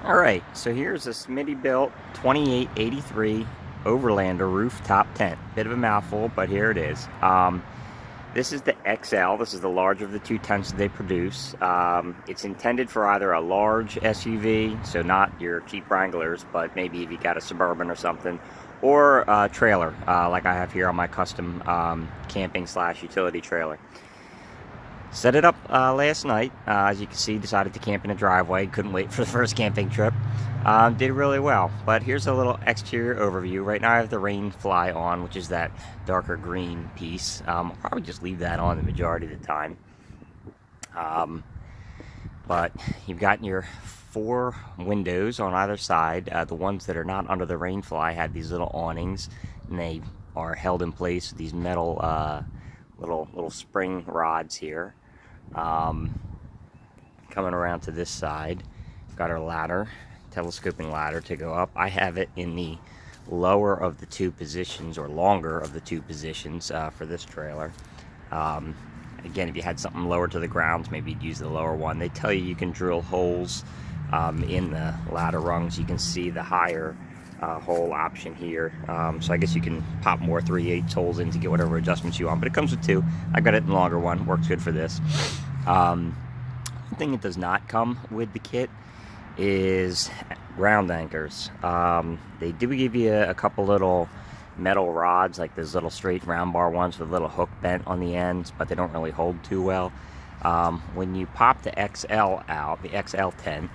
Alright, so here's a Smittybilt 2883 Overlander rooftop tent. Bit of a mouthful, but here it is. This is the XL. This is the larger of the two tents that they produce. It's intended for either a large SUV, so not your cheap Wranglers, but maybe if you got a Suburban or something, or a trailer, like I have here on my custom camping/utility trailer. Set it up last night. As you can see, decided to camp in a driveway. Couldn't wait for the first camping trip. Did really well. But here's a little exterior overview. Right now I have the rain fly on, which is that darker green piece. I'll probably just leave that on the majority of the time. But you've got your 4 windows on either side. The ones that are not under the rain fly had these little awnings, and they are held in place with these metal little spring rods here. Coming around to this side, got our ladder, telescoping ladder to go up. I have it in the lower of the 2 positions, or longer of the 2 positions for this trailer. Again, if you had something lower to the ground, maybe you'd use the lower one. They tell you can drill holes in the ladder rungs. You can see the higher hole option here, so I guess you can pop more 3/8 holes in to get whatever adjustments you want, but it comes with 2. I got it in the longer one, works good for this. One thing that does not come with the kit is ground anchors. They do give you a couple little metal rods, like those little straight round bar ones with a little hook bent on the ends, but they don't really hold too well. When you pop the XL out, the XL tent,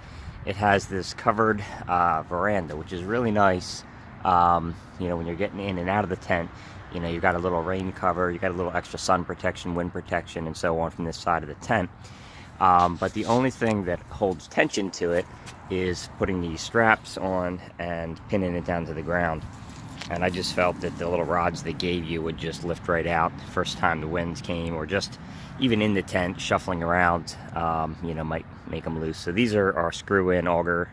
it has this covered veranda, which is really nice. You know, when you're getting in and out of the tent, you know, you've got a little rain cover, you've got a little extra sun protection, wind protection, and so on from this side of the tent. But the only thing that holds tension to it is putting these straps on and pinning it down to the ground. And I just felt that the little rods they gave you would just lift right out the first time the winds came, or just even in the tent, shuffling around, you know, might make them loose. So these are our screw-in auger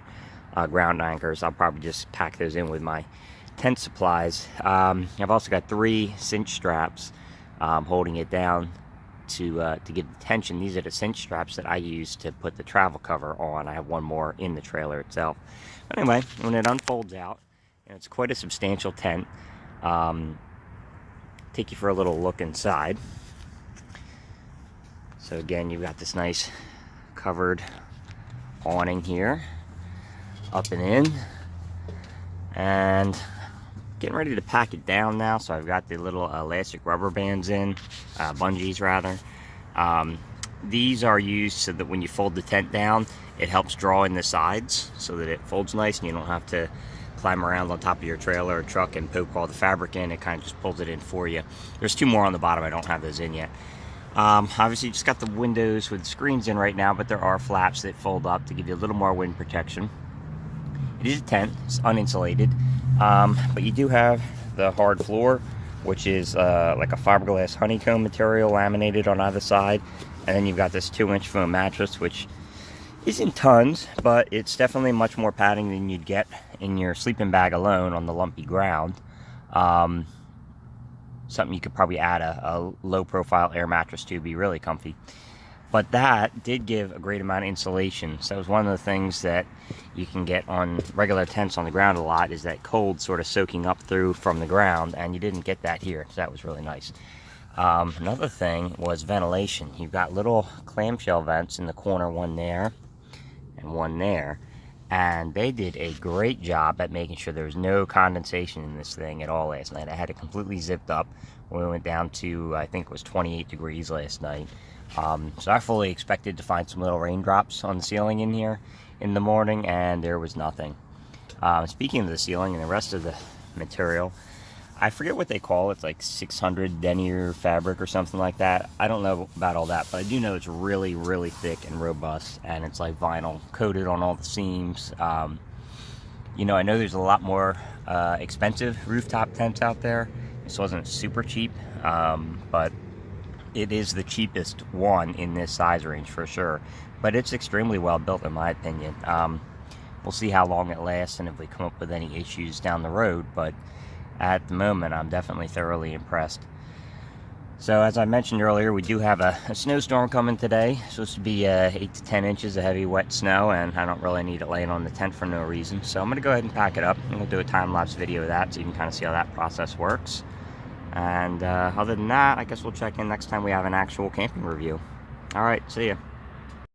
ground anchors. I'll probably just pack those in with my tent supplies. I've also got 3 cinch straps holding it down to give the tension. These are the cinch straps that I use to put the travel cover on. I have one more in the trailer itself. But anyway, when it unfolds out, and it's quite a substantial tent. Take you for a little look inside. So again, you've got this nice covered awning here, up and in, and getting ready to pack it down now. So I've got the little elastic rubber bands in, bungees rather. These are used so that when you fold the tent down, it helps draw in the sides so that it folds nice and you don't have to climb around on top of your trailer or truck and poke all the fabric in. It kind of just pulls it in for you. There's 2 more on the bottom. I don't have those in yet. Obviously, you just got the windows with screens in right now, but there are flaps that fold up to give you a little more wind protection. It is a tent. It's uninsulated, but you do have the hard floor, which is like a fiberglass honeycomb material laminated on either side, and then you've got this 2-inch foam mattress, which isn't tons, but it's definitely much more padding than you'd get in your sleeping bag alone on the lumpy ground. Something you could probably add a low profile air mattress to be really comfy. But that did give a great amount of insulation. So it was one of the things that you can get on regular tents on the ground a lot, is that cold sort of soaking up through from the ground, and you didn't get that here, so that was really nice. Another thing was ventilation. You've got little clamshell vents in the corner, one there and one there, and they did a great job at making sure there was no condensation in this thing at all last night. I had it completely zipped up when we went down to, I think it was 28 degrees last night. So I fully expected to find some little raindrops on the ceiling in here in the morning, and there was nothing. Speaking of the ceiling and the rest of the material, I forget what they call it. It's like 600 denier fabric or something like that. I don't know about all that, but I do know it's really, really thick and robust, and it's like vinyl coated on all the seams. You know, I know there's a lot more expensive rooftop tents out there. This wasn't super cheap, but it is the cheapest one in this size range for sure. But it's extremely well built in my opinion. We'll see how long it lasts and if we come up with any issues down the road, but at the moment I'm definitely thoroughly impressed. So as I mentioned earlier, we do have a snowstorm coming today. It's supposed to be 8 to 10 inches of heavy wet snow, and I don't really need it laying on the tent for no reason. So I'm going to go ahead and pack it up, and we'll do a time-lapse video of that so you can kind of see how that process works. And other than that, I guess we'll check in next time we have an actual camping review. Alright, see ya.